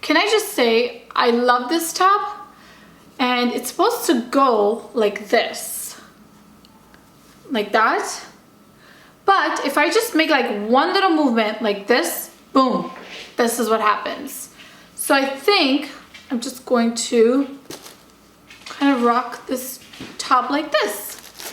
can I just say, I love this top, and it's supposed to go like this, like that. But if I just make like one little movement like this, boom, this is what happens. So I think I'm just going to kind of rock this top like this,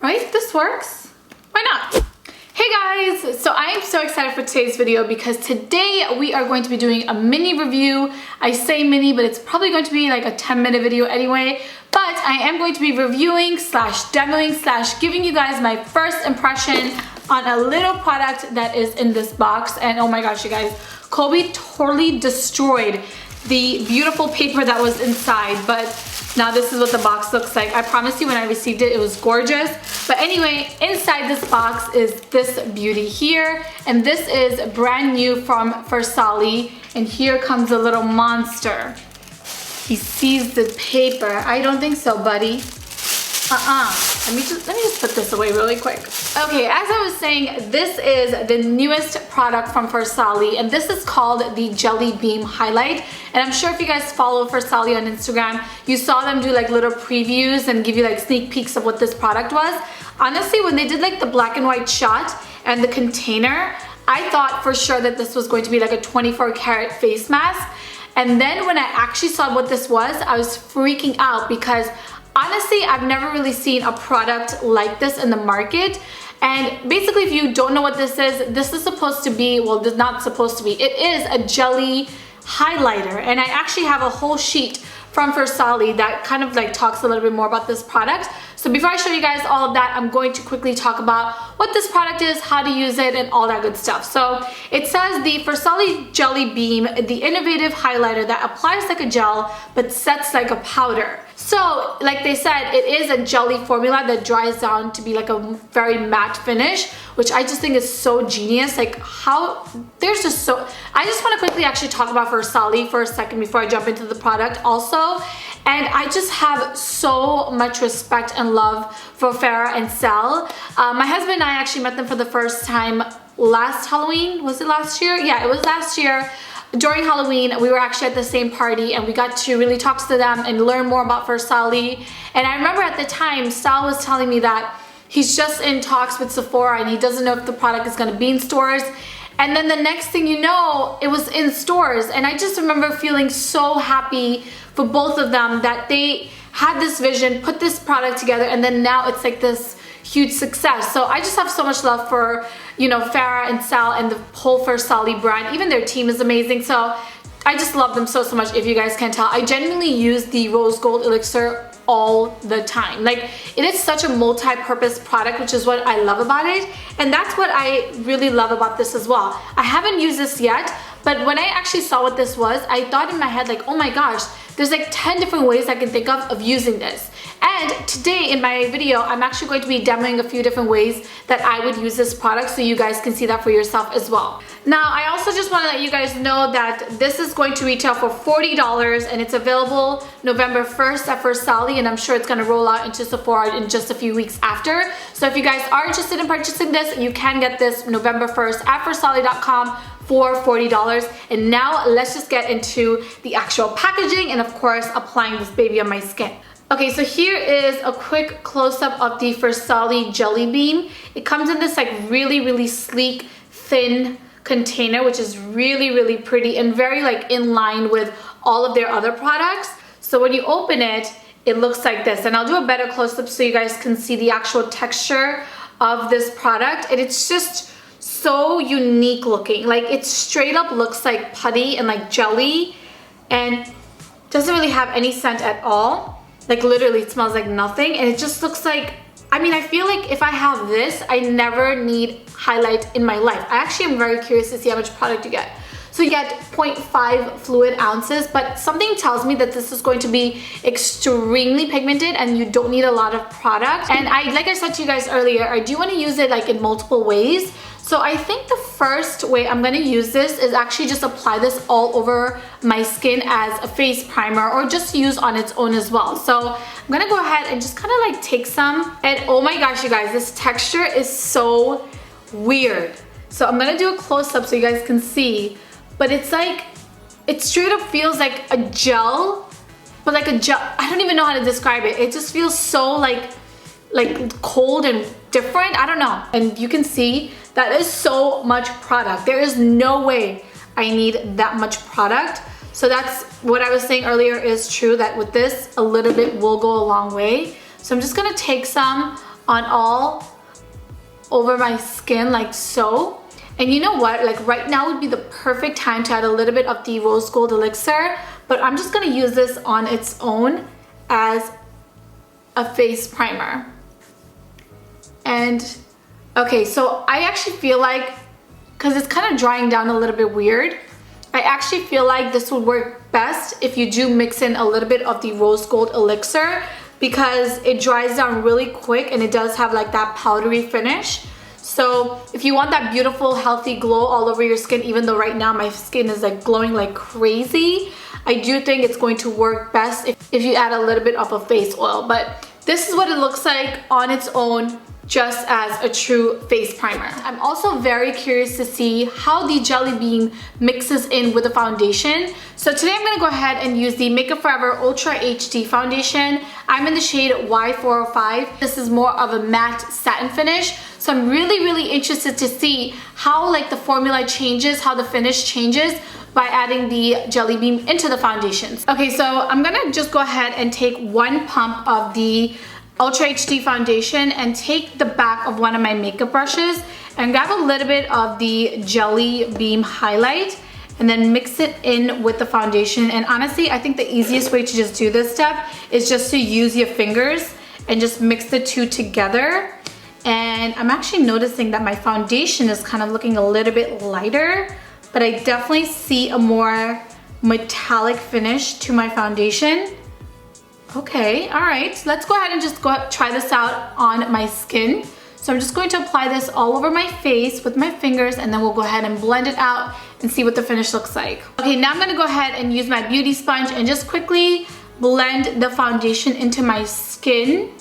right? This works, why not? Hey guys, so I am so excited for today's video because today we are going to be doing a mini review. I say mini, but it's probably going to be like a 10-minute video anyway. But I am going to be reviewing slash demoing slash giving you guys my first impression on a little product that is in this box. And oh my gosh, you guys, Kobe totally destroyed the beautiful paper that was inside, but now this is what the box looks like. I promise you when I received it, it was gorgeous. But anyway, inside this box is this beauty here, and this is brand new from Farsali, and here comes a little monster. He sees the paper. I don't think so, buddy. Let me just put this away really quick. Okay, as I was saying, this is the newest product from Farsali, and this is called the Jelly Beam Highlight. And I'm sure if you guys follow Farsali on Instagram, you saw them do like little previews and give you like sneak peeks of what this product was. Honestly, when they did like the black and white shot and the container, I thought for sure that this was going to be like a 24 karat face mask. And then when I actually saw what this was, I was freaking out because honestly, I've never really seen a product like this in the market. And basically, if you don't know what this is supposed to be, well, it's not supposed to be. It is a jelly highlighter. And I actually have a whole sheet from Farsali that kind of like talks a little bit more about this product. So before I show you guys all of that, I'm going to quickly talk about what this product is, how to use it, and all that good stuff. So it says the Farsali Jelly Beam, the innovative highlighter that applies like a gel but sets like a powder. So like they said, it is a jelly formula that dries down to be like a very matte finish, which I just think is so genius. Like how there's just so, I just want to quickly actually talk about Farsali for a second before I jump into the product also. And I just have so much respect and love for Farah and Sal. My husband and I actually met them for the first time last Halloween. Was it last year? Yeah, it was last year. During Halloween, we were actually at the same party and we got to really talk to them and learn more about Farsali. And I remember at the time, Sal was telling me that he's just in talks with Sephora and he doesn't know if the product is going to be in stores. And then the next thing you know, it was in stores. And I just remember feeling so happy for both of them that they had this vision, put this product together, and then now it's like this huge success. So I just have so much love for, you know, Farah and Sal and the whole Farsali brand. Even their team is amazing. So I just love them so much, if you guys can tell. I genuinely use the rose gold elixir all the time. Like, it is such a multi-purpose product, which is what I love about it. And that's what I really love about this as well. I haven't used this yet, but when I actually saw what this was, I thought in my head like, oh my gosh, there's like 10 different ways I can think of using this. And today in my video, I'm actually going to be demoing a few different ways that I would use this product so you guys can see that for yourself as well. Now, I also just want to let you guys know that this is going to retail for $40 and it's available November 1st at Farsali, and I'm sure it's going to roll out into Sephora in just a few weeks after. So if you guys are interested in purchasing this, you can get this November 1st at Farsali.com for $40. And now let's just get into the actual packaging and of course applying this baby on my skin. Okay, so here is a quick close-up of the Farsali Jelly Beam. It comes in this like really sleek, thin container, which is really pretty and very like in line with all of their other products. So when you open it, it looks like this. And I'll do a better close-up so you guys can see the actual texture of this product. And it's just so unique looking. Like, it straight up looks like putty and like jelly and doesn't really have any scent at all. Like, literally it smells like nothing, and it just looks like, I mean, I feel like if I have this, I never need highlight in my life. I actually am very curious to see how much product you get. So you get 0.5 fluid ounces, but something tells me that this is going to be extremely pigmented and you don't need a lot of product. And like I said to you guys earlier, I do want to use it like in multiple ways. So I think the first way I'm going to use this is actually just apply this all over my skin as a face primer, or just use on its own as well. So I'm going to go ahead and just kind of like take some, and oh my gosh, you guys, this texture is so weird. So I'm going to do a close-up so you guys can see, but it's like, it straight up feels like a gel, but like a gel, I don't even know how to describe it. It just feels so like cold and different. I don't know. And you can see that is so much product. There is no way I need that much product. So that's what I was saying earlier is true, that with this, a little bit will go a long way. So I'm just gonna take some on all over my skin like so. And you know what, like right now would be the perfect time to add a little bit of the Rose Gold Elixir, but I'm just gonna use this on its own as a face primer. And okay, so I actually feel like, because it's kind of drying down a little bit weird, I actually feel like this would work best if you do mix in a little bit of the Rose Gold Elixir, because it dries down really quick and it does have like that powdery finish. So if you want that beautiful healthy glow all over your skin, even though right now my skin is like glowing like crazy, I do think it's going to work best if you add a little bit of a face oil. But this is what it looks like on its own, just as a true face primer. I'm also very curious to see how the Jelly Beam mixes in with the foundation. So today I'm gonna go ahead and use the Makeup Forever Ultra HD foundation. I'm in the shade Y405. This is more of a matte satin finish. So I'm really interested to see how like the formula changes, how the finish changes by adding the Jelly Beam into the foundations. Okay, so I'm gonna just go ahead and take one pump of the Ultra HD foundation and take the back of one of my makeup brushes and grab a little bit of the Jelly Beam Highlight and then mix it in with the foundation. And honestly, I think the easiest way to just do this step is just to use your fingers and just mix the two together. And I'm actually noticing that my foundation is kind of looking a little bit lighter, but I definitely see a more metallic finish to my foundation. Okay, all right, let's go ahead and just try this out on my skin. So I'm just going to apply this all over my face with my fingers, and then we'll go ahead and blend it out and see what the finish looks like. Okay, now I'm gonna go ahead and use my beauty sponge and just quickly blend the foundation into my skin.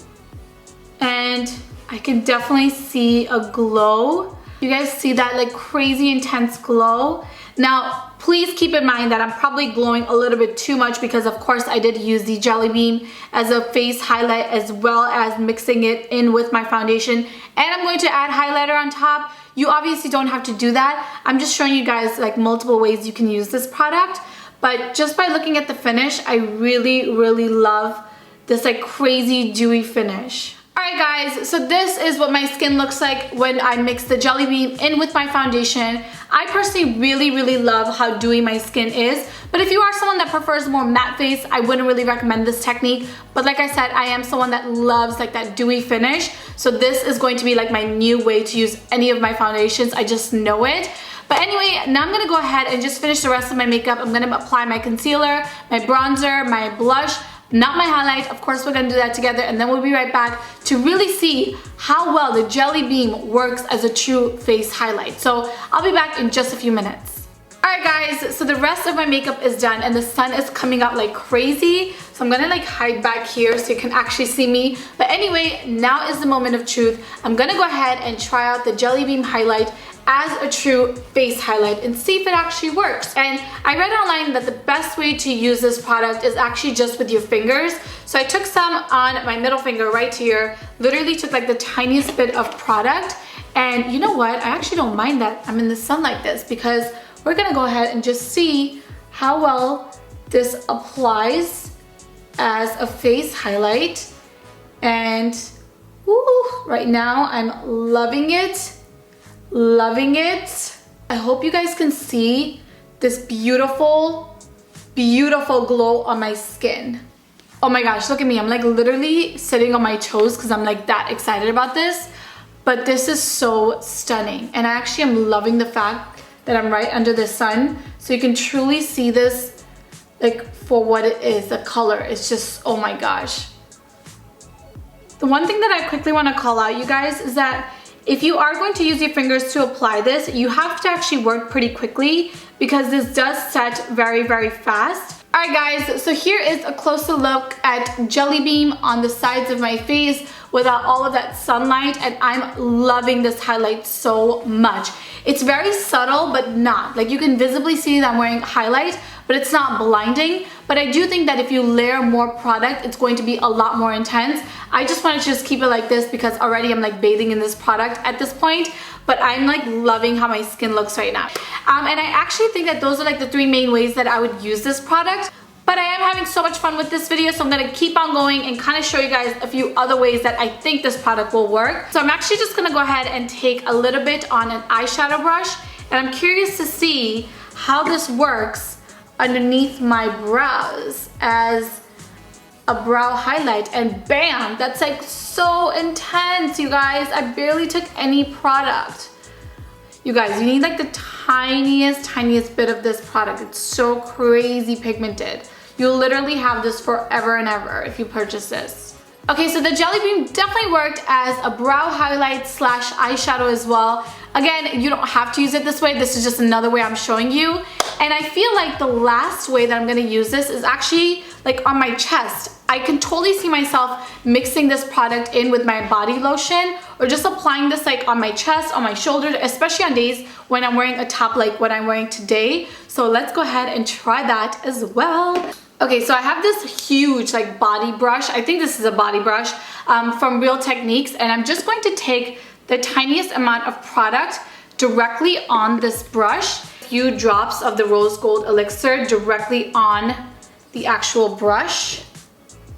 And I can definitely see a glow. You guys see that like crazy intense glow? Now, please keep in mind that I'm probably glowing a little bit too much because of course I did use the Jelly Beam as a face highlight as well as mixing it in with my foundation. And I'm going to add highlighter on top. You obviously don't have to do that. I'm just showing you guys like multiple ways you can use this product. But just by looking at the finish, I really love this like crazy dewy finish. Alright guys, so this is what my skin looks like when I mix the Jelly Beam in with my foundation. I personally really love how dewy my skin is, but if you are someone that prefers more matte face, I wouldn't really recommend this technique. But like I said, I am someone that loves like that dewy finish, so this is going to be like my new way to use any of my foundations. I just know it. But anyway, now I'm gonna go ahead and just finish the rest of my makeup. I'm gonna apply my concealer, my bronzer, my blush, not my highlight. Of course, we're gonna do that together, and then we'll be right back to really see how well the Jelly Beam works as a true face highlight. So I'll be back in just a few minutes. Alright guys, so the rest of my makeup is done and the sun is coming out like crazy. So I'm gonna like hide back here so you can actually see me. But anyway, now is the moment of truth. I'm gonna go ahead and try out the Jelly Beam Highlight as a true face highlight and see if it actually works. And I read online that the best way to use this product is actually just with your fingers. So I took some on my middle finger right here, literally took like the tiniest bit of product. And you know what? I actually don't mind that I'm in the sun like this, because we're gonna go ahead and just see how well this applies as a face highlight. And woo, right now I'm loving it. Loving it. I hope you guys can see this beautiful glow on my skin. Oh my gosh, look at me. I'm like literally sitting on my toes because I'm like that excited about this. But this is so stunning. And I actually am loving the fact that I'm right under the sun. So you can truly see this like for what it is. The color is just, oh my gosh. The one thing that I quickly want to call out, you guys, is that if you are going to use your fingers to apply this, you have to actually work pretty quickly because this does set very fast. Alright guys, so here is a closer look at Jelly Beam on the sides of my face without all of that sunlight, and I'm loving this highlight so much. It's very subtle, but not. Like, you can visibly see that I'm wearing highlight, but it's not blinding. But I do think that if you layer more product, it's going to be a lot more intense. I just wanted to just keep it like this because already I'm like bathing in this product at this point. But I'm like loving how my skin looks right now. And I actually think that those are like the 3 main ways that I would use this product. But I am having so much fun with this video, so I'm gonna keep on going and kind of show you guys a few other ways that I think this product will work. So I'm actually just gonna go ahead and take a little bit on an eyeshadow brush, and I'm curious to see how this works underneath my brows as a brow highlight. And bam, that's like so intense, you guys. I barely took any product. You guys, you need like the tiniest bit of this product. It's so crazy pigmented. You'll literally have this forever and ever if you purchase this. Okay, so the Jelly Beam definitely worked as a brow highlight slash eyeshadow as well. Again, you don't have to use it this way. This is just another way I'm showing you. And I feel like the last way that I'm gonna use this is actually like on my chest. I can totally see myself mixing this product in with my body lotion, or just applying this like on my chest, on my shoulders, especially on days when I'm wearing a top like what I'm wearing today. So let's go ahead and try that as well. Okay, so I have this huge like body brush. I think this is a body brush from Real Techniques, and I'm just going to take the tiniest amount of product directly on this brush. A few drops of the rose gold elixir directly on the actual brush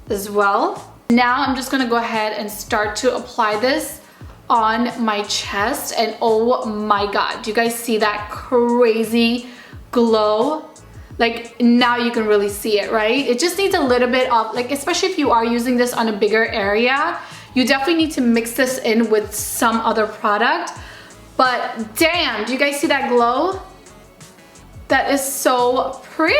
as well. Now I'm just gonna go ahead and start to apply this on my chest, and oh my god, do you guys see that crazy glow? Like, now you can really see it, right? It just needs a little bit of, like, especially if you are using this on a bigger area, you definitely need to mix this in with some other product. But damn, do you guys see that glow? That is so pretty.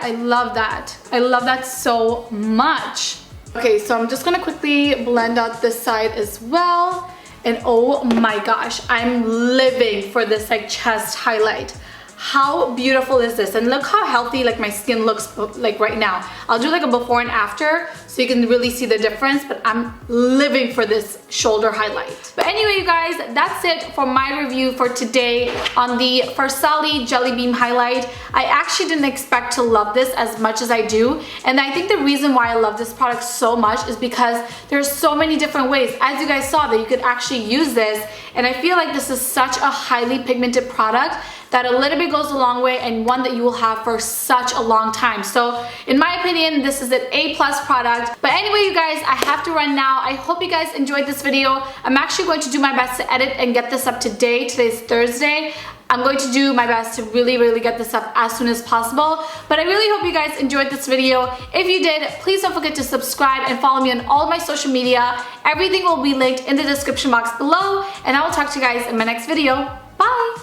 I love that. I love that so much. Okay, so I'm just gonna quickly blend out this side as well. And oh my gosh, I'm living for this like chest highlight. How beautiful is this? And look how healthy like my skin looks like right now. I'll do like a before and after so you can really see the difference, but I'm living for this shoulder highlight. But anyway, you guys, that's it for my review for today on the Farsali Jelly Beam Highlight. I actually didn't expect to love this as much as I do, and I think the reason why I love this product so much is because there's so many different ways, as you guys saw, that you could actually use this. And I feel like this is such a highly pigmented product that a little bit goes a long way, and one that you will have for such a long time. So in my opinion, this is an A+ product. But anyway, you guys, I have to run now. I hope you guys enjoyed this video. I'm actually going to do my best to edit and get this up today. Today's Thursday. I'm going to do my best to really get this up as soon as possible. But I really hope you guys enjoyed this video. If you did, please don't forget to subscribe and follow me on all of my social media. Everything will be linked in the description box below, and I will talk to you guys in my next video. Bye!